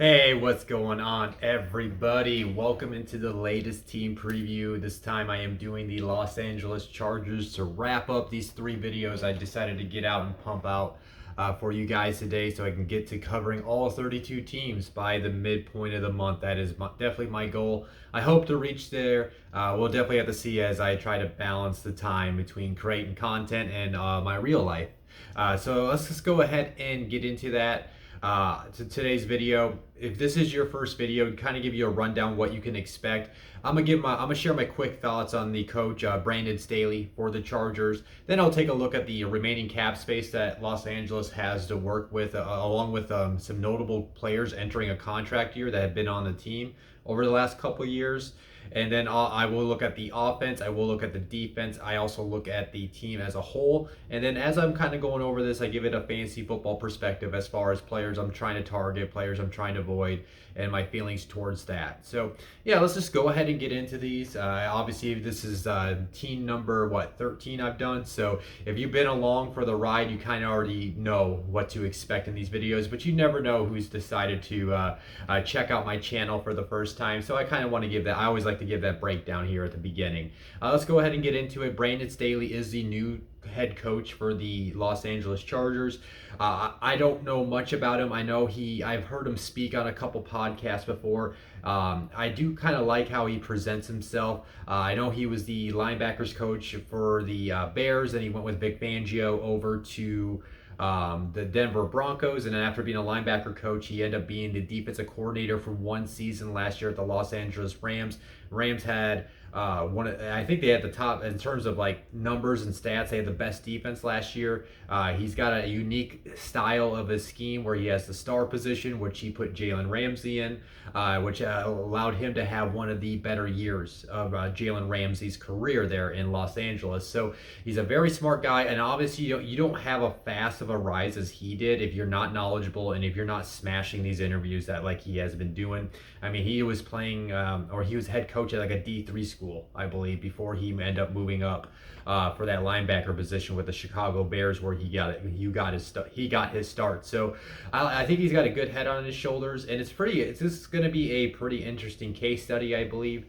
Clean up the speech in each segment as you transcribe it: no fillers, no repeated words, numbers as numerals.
Hey, what's going on, everybody? Welcome into the latest team preview. This time I am doing the Los Angeles Chargers to wrap up these 3 videos I decided to get out and pump out for you guys today so I can get to covering all 32 teams by the midpoint of the month. That is definitely my goal. I hope to reach there. We'll definitely have to see as I try to balance the time between creating content and my real life. So let's just go ahead and get into that. To today's video. If this is your first video, kind of give you a rundown what you can expect. I'm gonna share my quick thoughts on the coach Brandon Staley for the Chargers. Then I'll take a look at the remaining cap space that Los Angeles has to work with, along with some notable players entering a contract year that have been on the team over the last couple of years. And then I will look at the offense. I will look at the defense. I also look at the team as a whole. And then as I'm kind of going over this, I give it a fantasy football perspective as far as players I'm trying to target, players I'm trying to avoid, and my feelings towards that. So yeah, let's just go ahead and get into these. Obviously, this is team number 13 I've done. So if you've been along for the ride, you kind of already know what to expect in these videos. But you never know who's decided to check out my channel for the first time. So I kind of want to give that. I always like to give that breakdown here at the beginning. Let's go ahead and get into it. Brandon Staley is the new head coach for the Los Angeles Chargers. I don't know much about him. I know I've heard him speak on a couple podcasts before. I do kind of like how he presents himself. I know he was the linebackers coach for the Bears, and he went with Vic Fangio over to the Denver Broncos, and then after being a linebacker coach, he ended up being the defensive coordinator for one season last year at the Los Angeles Rams. Rams had I think they had the top in terms of like numbers and stats. They had the best defense last year. He's got a unique style of his scheme where he has the star position, which he put Jalen Ramsey in, which allowed him to have one of the better years of Jalen Ramsey's career there in Los Angeles. So he's a very smart guy, and obviously you don't have a fast of a rise as he did if you're not knowledgeable and if you're not smashing these interviews that like he has been doing. I mean, he was playing or he was head coach at like a D3 school, I believe, before he ended up moving up for that linebacker position with the Chicago Bears, where he got his start. So I think he's got a good head on his shoulders, and this is going to be a pretty interesting case study, I believe,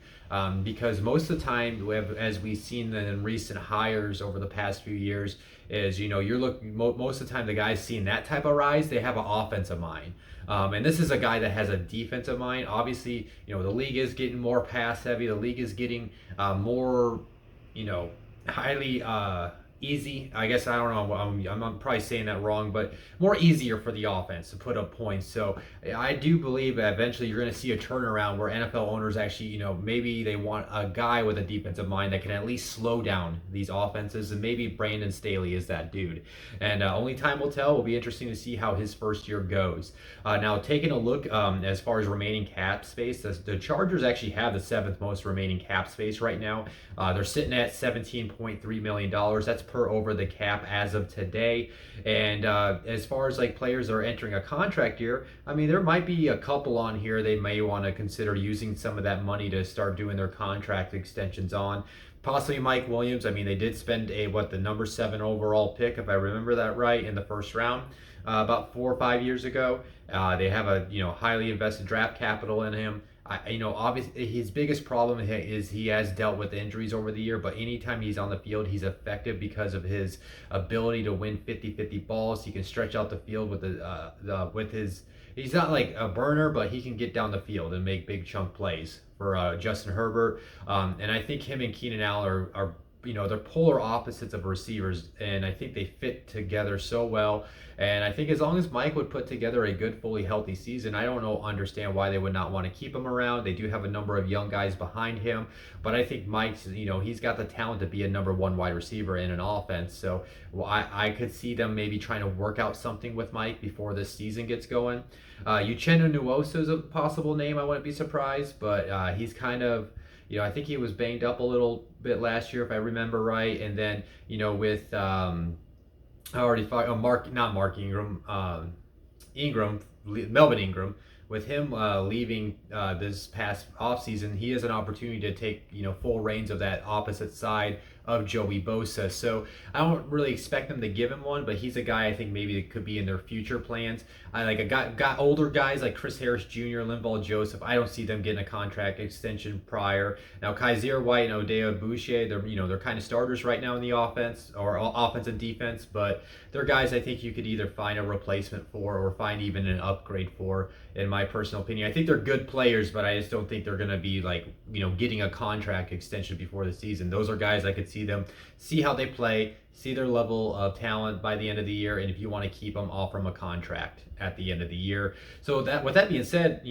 because most of the time, as we've seen in recent hires over the past few years, is you're looking most of the time the guys seeing that type of rise, they have an offensive mind. And this is a guy that has a defensive mind. Obviously, the league is getting more pass heavy. The league is getting more, highly easy. I guess I don't know. I'm probably saying that wrong, but more easier for the offense to put up points. So I do believe that eventually you're going to see a turnaround where NFL owners actually, maybe they want a guy with a defensive mind that can at least slow down these offenses, and maybe Brandon Staley is that dude. And only time will tell. Will be interesting to see how his first year goes. Now, taking a look as far as remaining cap space, the Chargers actually have the 7th most remaining cap space right now. They're sitting at $17.3 million. That's per over the cap as of today. And as far as like players that are entering a contract year, I mean, there might be a couple on here they may want to consider using some of that money to start doing their contract extensions on. Possibly Mike Williams. I mean, they did spend the number 7 overall pick, if I remember that right, in the first round about 4 or 5 years ago. They have a highly invested draft capital in him. Obviously his biggest problem is he has dealt with injuries over the year, but anytime he's on the field, he's effective because of his ability to win 50-50 balls. He can stretch out the field with his. He's not like a burner, but he can get down the field and make big chunk plays for Justin Herbert. And I think him and Keaton Allen are they're polar opposites of receivers, and I think they fit together so well. And I think as long as Mike would put together a good, fully healthy season, I don't understand why they would not want to keep him around. They do have a number of young guys behind him, but I think Mike's, he's got the talent to be a number 1 wide receiver in an offense. So I could see them maybe trying to work out something with Mike before this season gets going. Uchenna Nwosu is a possible name. I wouldn't be surprised, but he's kind of, I think he was banged up a little bit last year, if I remember right. And then, with Melvin Ingram, with him leaving this past offseason, he has an opportunity to take full reins of that opposite side of Joey Bosa. So I don't really expect them to give him one, but he's a guy I think maybe that could be in their future plans. I like got older guys like Chris Harris Jr., Linval Joseph. I don't see them getting a contract extension prior. Now Kaiser White and Odea Boucher, they're kind of starters right now in the offense or offense and defense, but they're guys I think you could either find a replacement for or find even an upgrade for, in my personal opinion. I think they're good players, but I just don't think they're going to be like, getting a contract extension before the season. Those are guys I could see how they play, see their level of talent by the end of the year, and if you want to keep them, offer them a contract at the end of the year. So with that being said,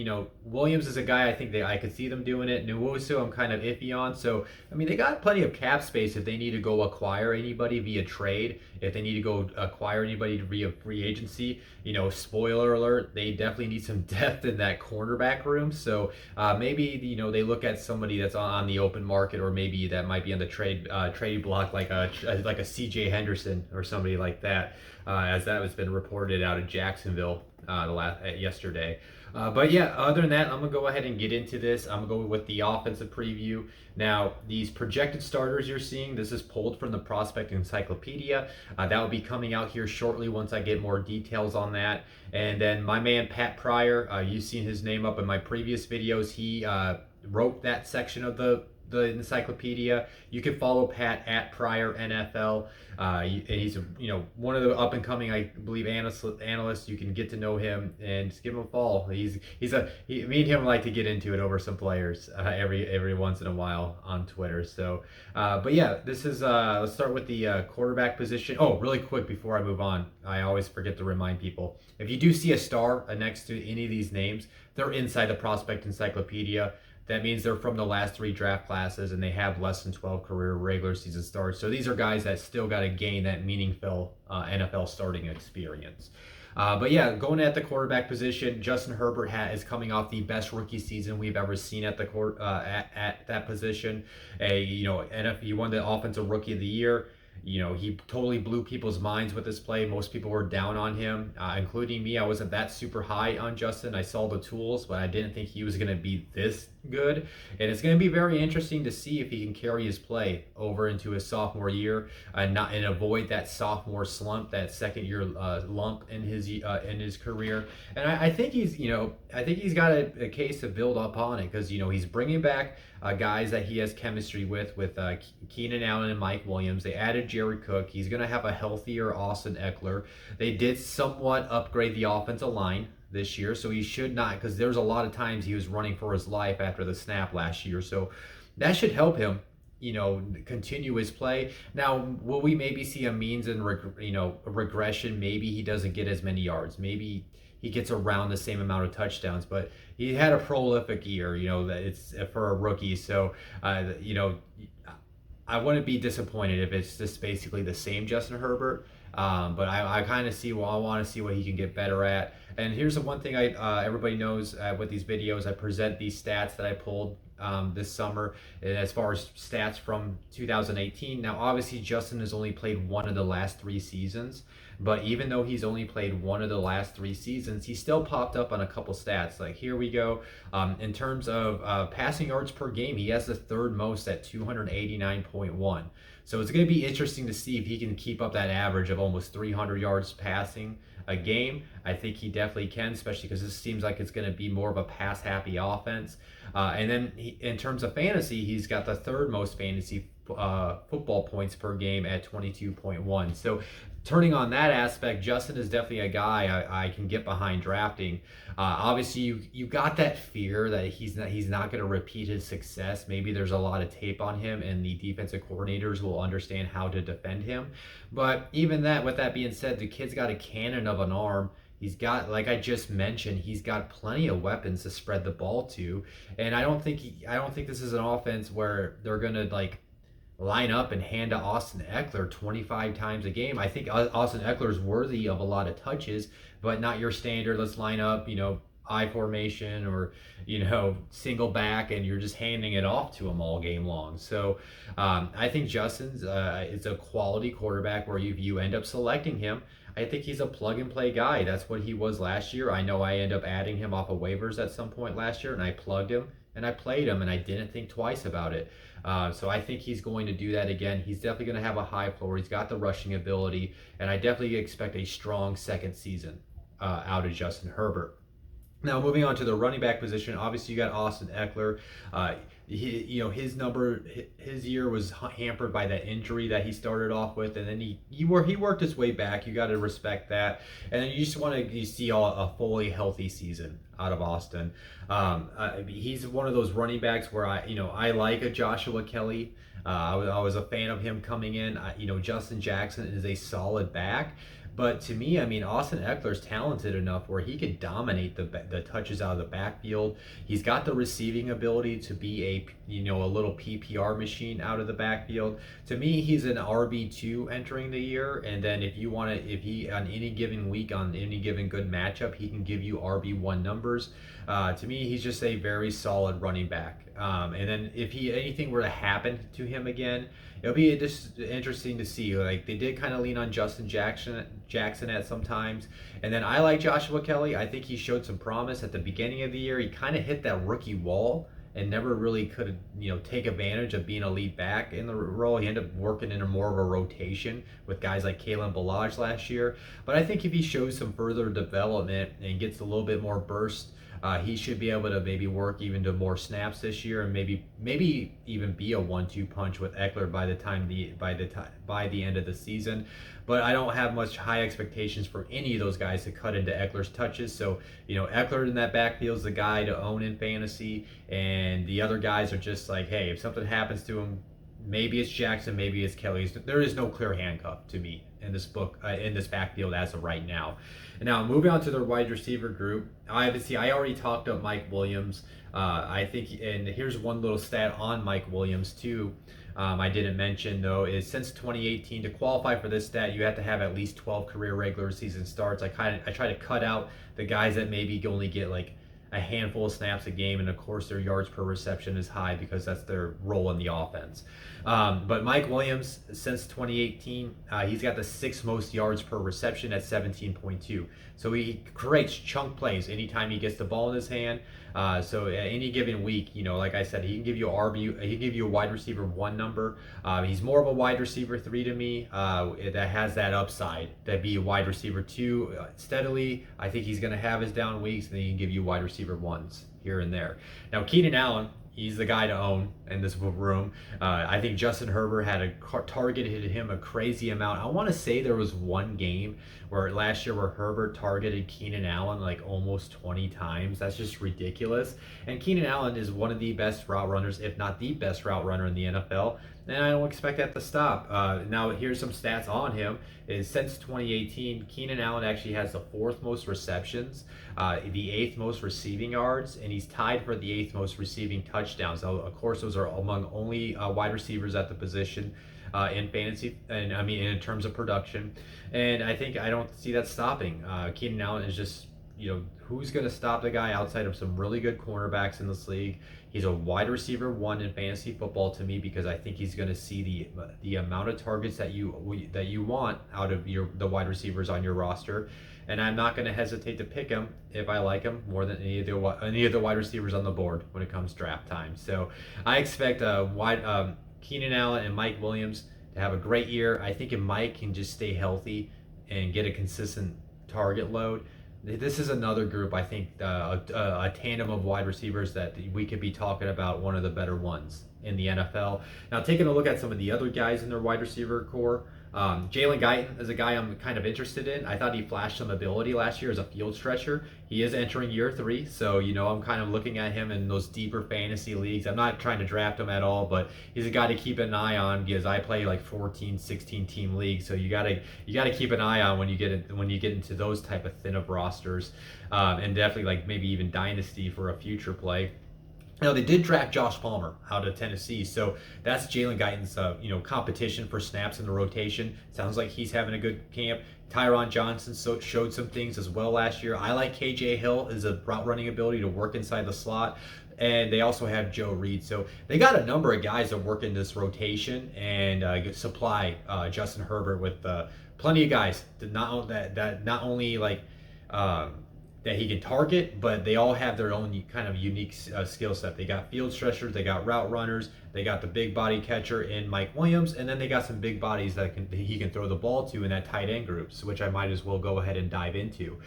Williams is a guy I think that I could see them doing it. Nwosu I'm kind of iffy on. So I mean, they got plenty of cap space if they need to go acquire anybody via trade, if they need to go acquire anybody via free agency. Spoiler alert, they definitely need some depth in that cornerback room. So maybe they look at somebody that's on the open market, or maybe that might be on the trade block, like a CJ Henderson or somebody like that, as that has been reported out of Jacksonville yesterday. But yeah, other than that, I'm going to go ahead and get into this. I'm going to go with the offensive preview. Now, these projected starters you're seeing, this is pulled from the Prospect Encyclopedia. That will be coming out here shortly once I get more details on that. And then my man Pat Pryor, you've seen his name up in my previous videos. He wrote that section of the encyclopedia. You can follow Pat at Pryor NFL. And he's one of the up and coming, I believe, analysts. You can get to know him and just give him a follow. Me and him like to get into it over some players every once in a while on Twitter. So, but yeah, this is let's start with the quarterback position. Oh, really quick before I move on, I always forget to remind people, if you do see a star next to any of these names, they're inside the Prospect Encyclopedia. That means they're from the last 3 draft classes and they have less than 12 career regular season starts. So these are guys that still got to gain that meaningful NFL starting experience. But yeah, going at the quarterback position, Justin Herbert is coming off the best rookie season we've ever seen at the at that position. He won the Offensive Rookie of the Year. He totally blew people's minds with his play. Most people were down on him, including me. I wasn't that super high on Justin. I saw the tools, but I didn't think he was going to be this good. And it's going to be very interesting to see if he can carry his play over into his sophomore year and avoid that sophomore slump, that second year lump in his career. And I think he's got a case to build upon it, because he's bringing back guys that he has chemistry with Keaton Allen and Mike Williams. They added Jerry Cook. He's going to have a healthier Austin Eckler. They did somewhat upgrade the offensive line this year, so he should not, because there's a lot of times he was running for his life after the snap last year. So that should help him, continue his play. Now, will we maybe see a means and regression? Maybe he doesn't get as many yards. Maybe he gets around the same amount of touchdowns, but he had a prolific year, that it's for a rookie. So, I wouldn't be disappointed if it's just basically the same Justin Herbert. But I kind of see, I want to see what he can get better at. And here's the one thing everybody knows with these videos, I present these stats that I pulled this summer as far as stats from 2018. Now, obviously, Justin has only played one of the last 3 seasons, but even though he's only played one of the last 3 seasons, he still popped up on a couple stats. Like, here we go. In terms of passing yards per game, he has the 3rd most at 289.1. So it's going to be interesting to see if he can keep up that average of almost 300 yards passing a game. I think he definitely can, especially because this seems like it's going to be more of a pass-happy offense. And then in terms of fantasy, he's got the 3rd most fantasy football points per game at 22.1. So turning on that aspect, Justin is definitely a guy I can get behind drafting. Obviously, you got that fear that he's not going to repeat his success. Maybe there's a lot of tape on him, and the defensive coordinators will understand how to defend him. But even that, with that being said, the kid's got a cannon of an arm. He's got, like I just mentioned, he's got plenty of weapons to spread the ball to, and I don't think this is an offense where they're gonna line up and hand to Austin Eckler 25 times a game. I think Austin Eckler is worthy of a lot of touches, but not your standard, let's line up, I formation or, single back, and you're just handing it off to him all game long. So I think Justin's is a quality quarterback where if you end up selecting him, I think he's a plug-and-play guy. That's what he was last year. I know I ended up adding him off of waivers at some point last year, and I plugged him and I played him, and I didn't think twice about it. So I think he's going to do that again. He's definitely going to have a high floor. He's got the rushing ability, and I definitely expect a strong second season out of Justin Herbert. Now, moving on to the running back position, obviously you got Austin Eckler. His year was hampered by that injury that he started off with, and then he worked his way back. You got to respect that, and then you just want to see a fully healthy season out of Austin. He's one of those running backs where I like a Joshua Kelly. I was a fan of him coming in. Justin Jackson is a solid back. But to me, I mean, Austin Eckler's talented enough where he could dominate the touches out of the backfield. He's got the receiving ability to be a little PPR machine out of the backfield. To me, he's an RB2 entering the year, and then if he on any given week on any given good matchup, he can give you RB1 numbers. To me, he's just a very solid running back. And then if anything were to happen to him again, it'll be just interesting to see. Like, they did kind of lean on Justin Jackson at some times. And then I like Joshua Kelly. I think he showed some promise at the beginning of the year. He kind of hit that rookie wall and never really could take advantage of being a lead back in the role. He ended up working in more of a rotation with guys like Boulagas last year. But I think if he shows some further development and gets a little bit more burst, he should be able to maybe work even to more snaps this year, and maybe even be a 1-2 punch with Eckler by the end of the season. But I don't have much high expectations for any of those guys to cut into Eckler's touches. So Eckler in that backfield is the guy to own in fantasy, and the other guys are just like, hey, if something happens to him, maybe it's Jackson, maybe it's Kelly. There is no clear handcuff to me in this backfield as of right now. And now moving on to the wide receiver group, I already talked up Mike Williams. I think, and here's one little stat on Mike Williams too. I didn't mention though, is since 2018, to qualify for this stat, you have to have at least 12 career regular season starts. I try to cut out the guys that maybe only get like a handful of snaps a game, and of course their yards per reception is high because that's their role in the offense. But Mike Williams, since 2018, he's got the sixth most yards per reception at 17.2. So he creates chunk plays anytime he gets the ball in his hand. So at any given week, like I said, he can give you a wide receiver 1 number. He's more of a wide receiver 3 to me, that has that upside to be a wide receiver 2 steadily. I think he's going to have his down weeks, and then he can give you wide receiver 1s here and there. Now, Keaton Allen, he's the guy to own in this room. I think Justin Herbert had targeted him a crazy amount. I want to say there was one game last year where Herbert targeted Keaton Allen like almost 20 times. That's just ridiculous. And Keaton Allen is one of the best route runners, if not the best route runner in the NFL. And I don't expect that to stop. Now, here's some stats on him. Since 2018, Keaton Allen actually has the 4th most receptions, the 8th most receiving yards, and he's tied for the 8th most receiving touchdowns. Now, of course, those are among only wide receivers at the position in fantasy, and I mean in terms of production. And I don't see that stopping. Keaton Allen is just, who's going to stop the guy outside of some really good cornerbacks in this league? He's a wide receiver 1 in fantasy football to me, because I think he's going to see the amount of targets that you want out of the wide receivers on your roster, and I'm not going to hesitate to pick him if I like him more than any of the wide receivers on the board when it comes draft time. So I expect Keaton Allen and Mike Williams to have a great year. I think if Mike can just stay healthy and get a consistent target load, this is another group, I think, a tandem of wide receivers that we could be talking about one of the better ones in the NFL. Now, taking a look at some of the other guys in their wide receiver core, Jalen Guyton is a guy I'm kind of interested in. I thought he flashed some ability last year as a field stretcher. He is entering year 3, so I'm kind of looking at him in those deeper fantasy leagues. I'm not trying to draft him at all, but he's a guy to keep an eye on, because I play like 14, 16 team leagues, so you gotta keep an eye on when you get into those type of thin of rosters, and definitely like maybe even dynasty for a future play. Now, they did draft Josh Palmer out of Tennessee, so that's Jalen Guyton's competition for snaps in the rotation. Sounds like he's having a good camp. Tyron Johnson showed some things as well last year. I like KJ Hill as a route running ability to work inside the slot, and they also have Joe Reed. So they got a number of guys that work in this rotation and supply Justin Herbert with plenty of guys that not only like that he can target, but they all have their own kind of unique skill set. They got field stretchers, they got route runners, they got the big body catcher in Mike Williams, and then they got some big bodies that he can throw the ball to in that tight end groups, which I might as well go ahead and dive into.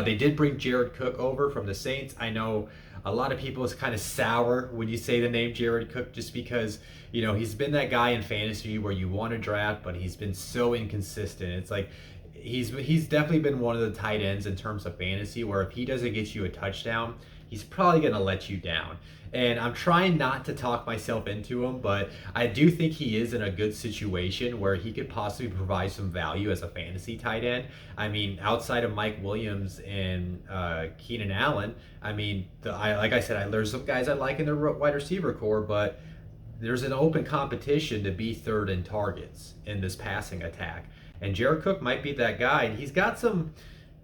They did bring Jared Cook over from the Saints. I know a lot of people is kind of sour when you say the name Jared Cook, just because he's been that guy in fantasy where you want to draft, but he's been so inconsistent. It's like he's definitely been one of the tight ends in terms of fantasy where if he doesn't get you a touchdown, he's probably going to let you down. And I'm trying not to talk myself into him, but I do think he is in a good situation where he could possibly provide some value as a fantasy tight end. I mean, outside of Mike Williams and Keaton Allen, I mean, like I said, there's some guys I like in the wide receiver core, but there's an open competition to be third in targets in this passing attack. And Jared Cook might be that guy. And he's got some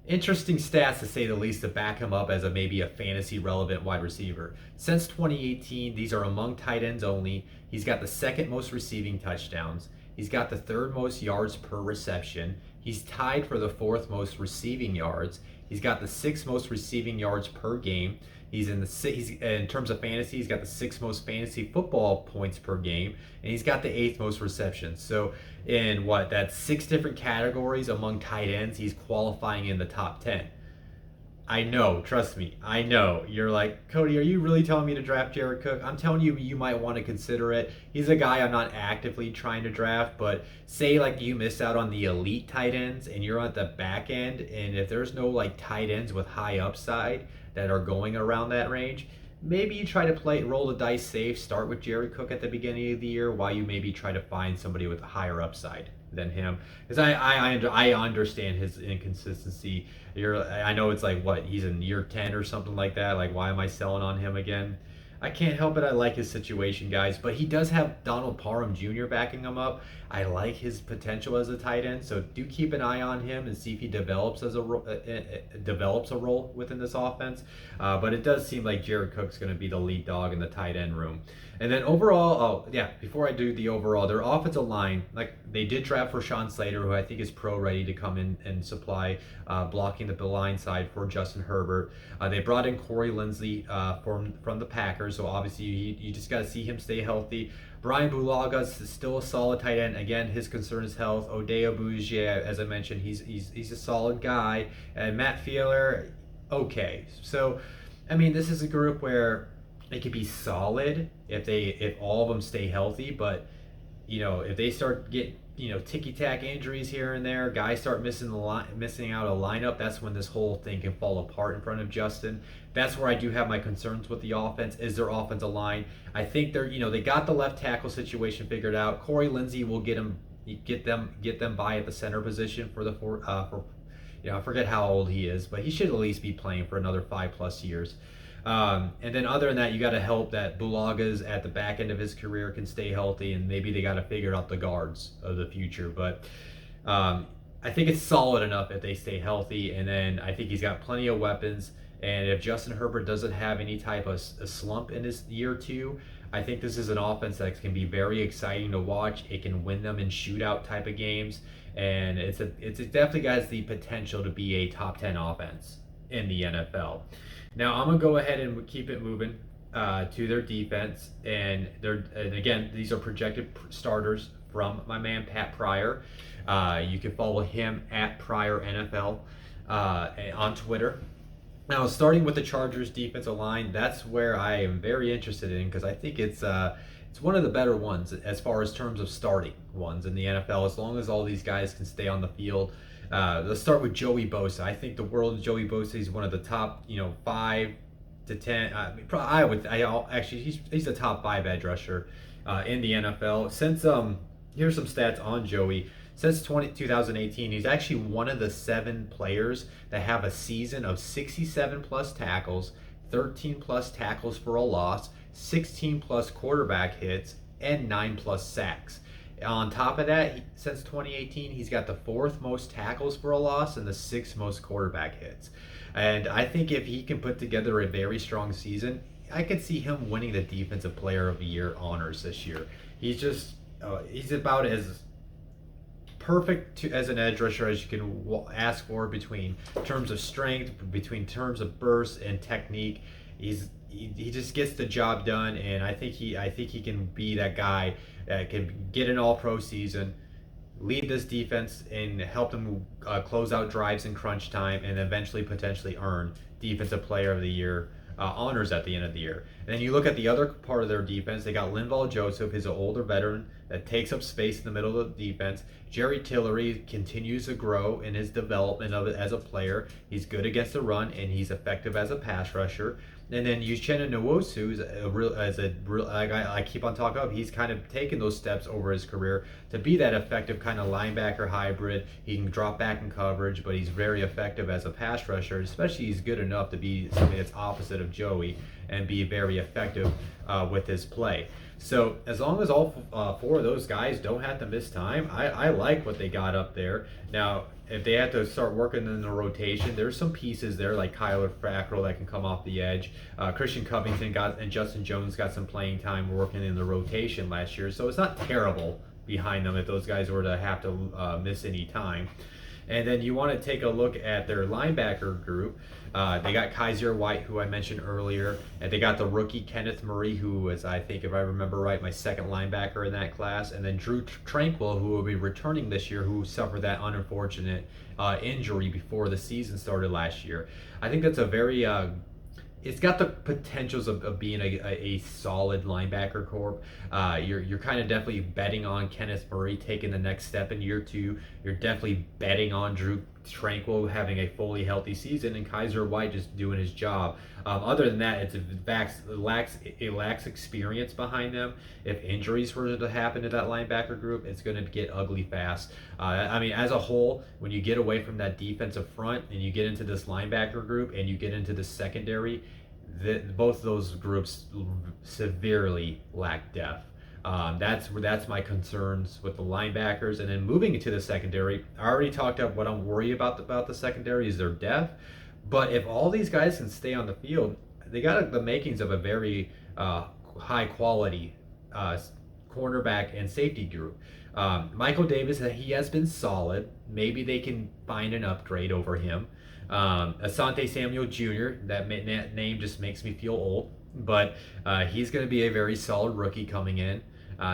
interesting stats, to say the least, to back him up as maybe a fantasy relevant wide receiver. Since 2018, these are among tight ends only. He's got the second most receiving touchdowns. He's got the third most yards per reception. He's tied for the fourth most receiving yards. He's got the sixth most receiving yards per game. He's in terms of fantasy, he's got the sixth most fantasy football points per game, and he's got the eighth most receptions. So in that's 6 different categories among tight ends, he's qualifying in the top 10. I know, trust me, I know. You're like, Cody, are you really telling me to draft Jared Cook? I'm telling you, you might want to consider it. He's a guy I'm not actively trying to draft, but say like you miss out on the elite tight ends and you're at the back end, and if there's no like tight ends with high upside that are going around that range, maybe you try to roll the dice safe, start with Jared Cook at the beginning of the year while you maybe try to find somebody with a higher upside than him, because I understand his inconsistency. I know it's like he's in year 10 or something like that. Like, why am I selling on him again? I can't help it. I like his situation, guys, but he does have Donald Parham Jr. backing him up. I like his potential as a tight end, so do keep an eye on him and see if he develops a role within this offense. But it does seem like Jared Cook's going to be the lead dog in the tight end room. And then overall, before I do the overall, their offensive line, like they did draft for Sean Slater, who I think is pro ready to come in and supply blocking the line side for Justin Herbert. They brought in Corey Linsley from the Packers, so obviously you just got to see him stay healthy. Brian Boulagas is still a solid tight end. Again, his concern is health. Oday Abouzie, as I mentioned, he's a solid guy. And Matt Fieler, okay. So, I mean, this is a group where it could be solid if all of them stay healthy, but if they start getting ticky-tack injuries here and there, guys start missing out a lineup, that's when this whole thing can fall apart in front of Justin. That's where I do have my concerns with the offense, is their offensive line. I think they got the left tackle situation figured out. Corey Linsley will get them by at the center position I forget how old he is, but he should at least be playing for another 5+ years. And then other than that, you got to hope that Boulagas at the back end of his career can stay healthy, and maybe they got to figure out the guards of the future. But I think it's solid enough if they stay healthy, and then I think he's got plenty of weapons. And if Justin Herbert doesn't have any type of a slump in his year 2, I think this is an offense that can be very exciting to watch. It can win them in shootout type of games, and it definitely has the potential to be a top 10 offense in the NFL. Now I'm gonna go ahead and keep it moving to their defense, and again, these are projected starters from my man Pat Pryor. You can follow him at Pryor NFL on Twitter. Now, starting with the Chargers defensive line, that's where I am very interested in, because I think it's one of the better ones as far as terms of starting ones in the NFL, as long as all these guys can stay on the field. Let's start with Joey Bosa. I think the world of Joey Bosa is one of the top, 5 to 10. He's the top 5 edge rusher in the NFL. Since here's some stats on Joey. Since 2018, he's actually one of the 7 players that have a season of 67 plus tackles, 13 plus tackles for a loss, 16 plus quarterback hits, and 9 plus sacks. On top of that, since 2018, he's got the 4th most tackles for a loss and the 6th most quarterback hits. And I think if he can put together a very strong season, I could see him winning the Defensive Player of the Year honors this year. He's about as perfect as an edge rusher as you can ask for between terms of strength, between terms of burst and technique. He just gets the job done, and I think he can be that guy that can get an All-Pro season, lead this defense, and help them close out drives in crunch time, and eventually potentially earn Defensive Player of the Year honors at the end of the year. And then you look at the other part of their defense. They got Linval Joseph, who's an older veteran that takes up space in the middle of the defense. Jerry Tillery continues to grow in his development of it as a player. He's good against the run, and he's effective as a pass rusher. And then Uchenna Nwosu I keep on talking about, he's kind of taken those steps over his career to be that effective kind of linebacker hybrid. He can drop back in coverage, but he's very effective as a pass rusher. Especially, he's good enough to be something that's opposite of Joey and be very effective with his play. So as long as all four of those guys don't have to miss time, I like what they got up there. Now, if they have to start working in the rotation, there's some pieces there like Kyler Fackrell that can come off the edge. Christian Covington and Justin Jones got some playing time working in the rotation last year, so it's not terrible behind them if those guys were to have to miss any time. And then you want to take a look at their linebacker group. They got Kaiser White, who I mentioned earlier, and they got the rookie Kenneth Murray, who was, I think, if I remember right, my second linebacker in that class, and then Drew Tranquil, who will be returning this year, who suffered that unfortunate injury before the season started last year. I think that's a very it's got the potentials of being a solid linebacker corps. You're kind of definitely betting on Kenneth Murray taking the next step in year two. You're definitely betting on Drew Tranquil having a fully healthy season, and Kaiser White just doing his job. Other than that, it lacks experience behind them. If injuries were to happen to that linebacker group, it's going to get ugly fast. I mean, as a whole, when you get away from that defensive front and you get into this linebacker group and you get into the secondary, both those groups severely lack depth. That's my concerns with the linebackers. And then moving into the secondary, I already talked about what I'm worried about the secondary is their depth. But if all these guys can stay on the field, they got the makings of a very high quality cornerback and safety group. Michael Davis, he has been solid. Maybe they can find an upgrade over him. Asante Samuel Jr., that name just makes me feel old, but he's going to be a very solid rookie coming in.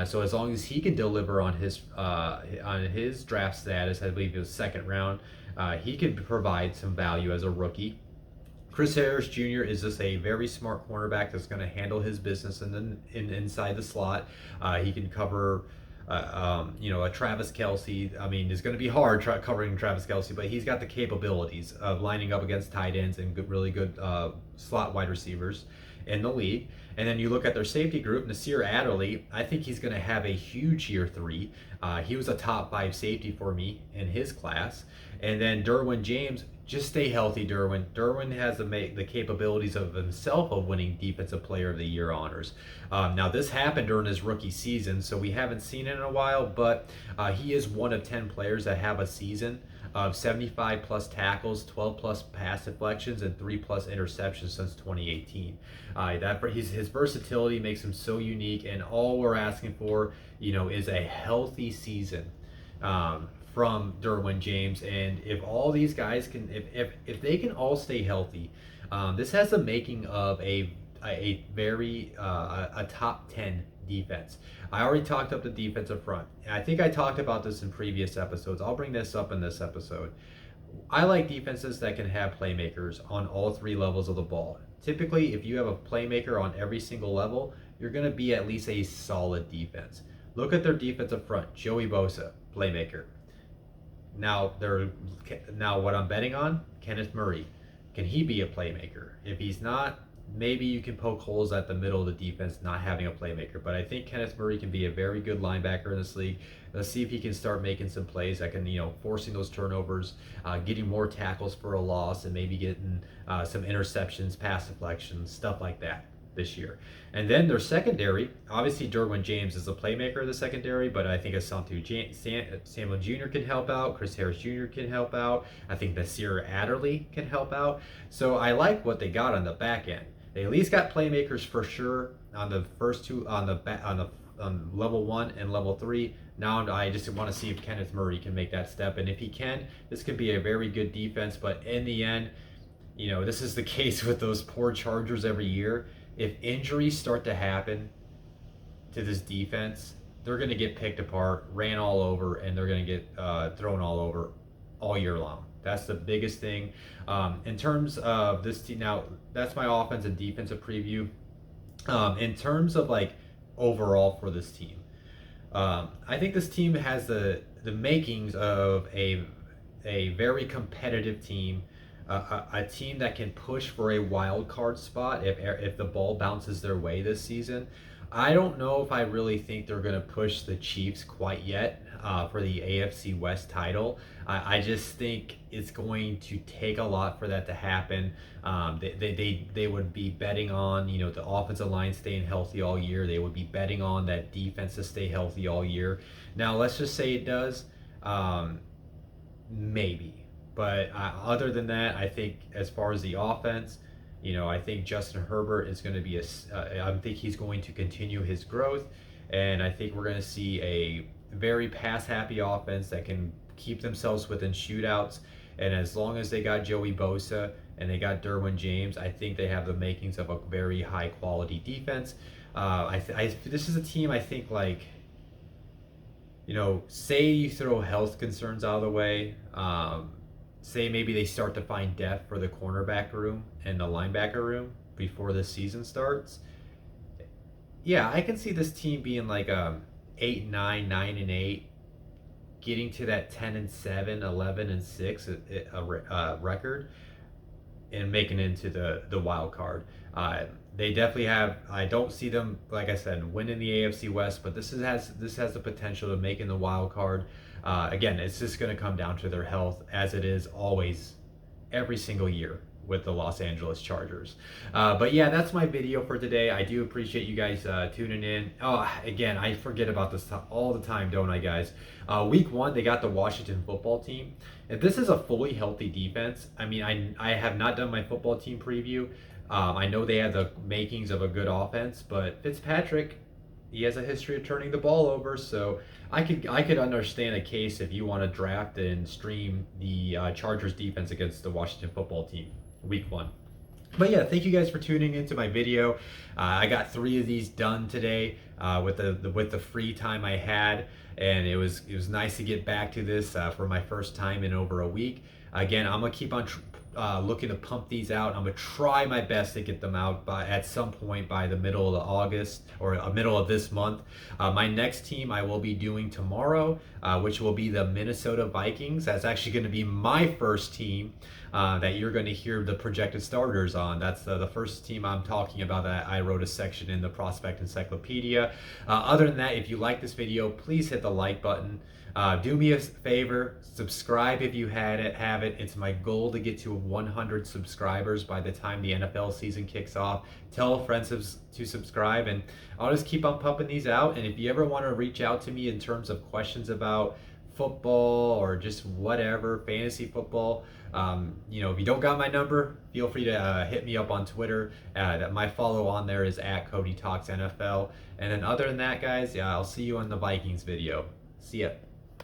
So as long as he can deliver on his draft status, I believe it was second round, he can provide some value as a rookie. Chris Harris Jr. is just a very smart cornerback that's going to handle his business inside the slot. He can cover a Travis Kelce. I mean, it's going to be hard covering Travis Kelce, but he's got the capabilities of lining up against tight ends and really good slot wide receivers in the league. And then you look at their safety group, Nasir Adderley. I think he's going to have a huge year three. He was a top 5 safety for me in his class. And then Derwin James, just stay healthy, Derwin. Derwin has the capabilities of himself of winning Defensive Player of the Year honors. Now, this happened during his rookie season, so we haven't seen it in a while, but he is one of 10 players that have a season of 75 plus tackles, 12 plus pass deflections, and 3 plus interceptions since 2018. His versatility makes him so unique, and all we're asking for, is a healthy season from Derwin James. And if all these guys can, if they can all stay healthy, this has the making of a very top 10 defense. I already talked up the defensive front. I think I talked about this in previous episodes. I'll bring this up in this episode. I like defenses that can have playmakers on all 3 levels of the ball. Typically, if you have a playmaker on every single level, you're going to be at least a solid defense. Look at their defensive front. Joey Bosa, playmaker. Now what I'm betting on, Kenneth Murray. Can he be a playmaker? If he's not, maybe you can poke holes at the middle of the defense not having a playmaker. But I think Kenneth Murray can be a very good linebacker in this league. Let's see if he can start making some plays that can, forcing those turnovers, getting more tackles for a loss, and maybe getting some interceptions, pass deflections, stuff like that this year. And then their secondary, obviously Derwin James is a playmaker of the secondary, but I think Asante Samuel Jr. can help out. Chris Harris Jr. can help out. I think Nasir Adderley can help out. So I like what they got on the back end. They at least got playmakers for sure on the first two, on level 1 and level 3. Now I just want to see if Kenneth Murray can make that step. And if he can, this could be a very good defense. But in the end, this is the case with those poor Chargers every year. If injuries start to happen to this defense, they're going to get picked apart, ran all over, and they're going to get thrown all over all year long. That's the biggest thing. In terms of this team, now that's my offense and defensive preview. In terms of like overall for this team, I think this team has the makings of a very competitive team. A team that can push for a wild card spot if the ball bounces their way this season. I don't know if I really think they're going to push the Chiefs quite yet for the AFC West title. I just think it's going to take a lot for that to happen. They would be betting on the offensive line staying healthy all year. They would be betting on that defense to stay healthy all year. Now let's just say it does, maybe. But other than that, I think as far as the offense, I think Justin Herbert is going to be I think he's going to continue his growth, and I think we're going to see a very pass-happy offense that can keep themselves within shootouts. And as long as they got Joey Bosa and they got Derwin James, I think they have the makings of a very high-quality defense. This is a team I think say you throw health concerns out of the way. Say maybe they start to find depth for the cornerback room and the linebacker room before the season starts. Yeah, I can see this team being like 8-9, 9-8, getting to that 10-7, 11-6 record, and making it into the wild card. They definitely have. I don't see them, like I said, winning the AFC West, but this has the potential to make in the wild card. Again, it's just going to come down to their health, as it is always, every single year with the Los Angeles Chargers. But yeah, that's my video for today. I do appreciate you guys tuning in. Oh, again, I forget about this all the time, don't I, guys? Week 1, they got the Washington football team. If this is a fully healthy defense, I mean, I have not done my football team preview. I know they have the makings of a good offense, but Fitzpatrick, he has a history of turning the ball over, so I could understand a case if you want to draft and stream the Chargers defense against the Washington football team, week 1. But yeah, thank you guys for tuning into my video. I got 3 of these done today with the free time I had, and it was nice to get back to this for my first time in over a week. Again, I'm gonna keep on looking to pump these out. I'm gonna try my best to get them out at some point by the middle of August or middle of this month. My next team I will be doing tomorrow, which will be the Minnesota Vikings. That's actually going to be my first team that you're going to hear the projected starters on. That's the first team I'm talking about that I wrote a section in the Prospect Encyclopedia. Other than that, if you like this video, please hit the like button. Do me a favor, subscribe if you have it. It's my goal to get to 100 subscribers by the time the NFL season kicks off. Tell friends to subscribe, and I'll just keep on pumping these out. And if you ever want to reach out to me in terms of questions about football or just whatever, fantasy football, if you don't got my number, feel free to hit me up on Twitter. My follow on there is @CodyTalksNFL. And then other than that, guys, I'll see you on the Vikings video. See ya.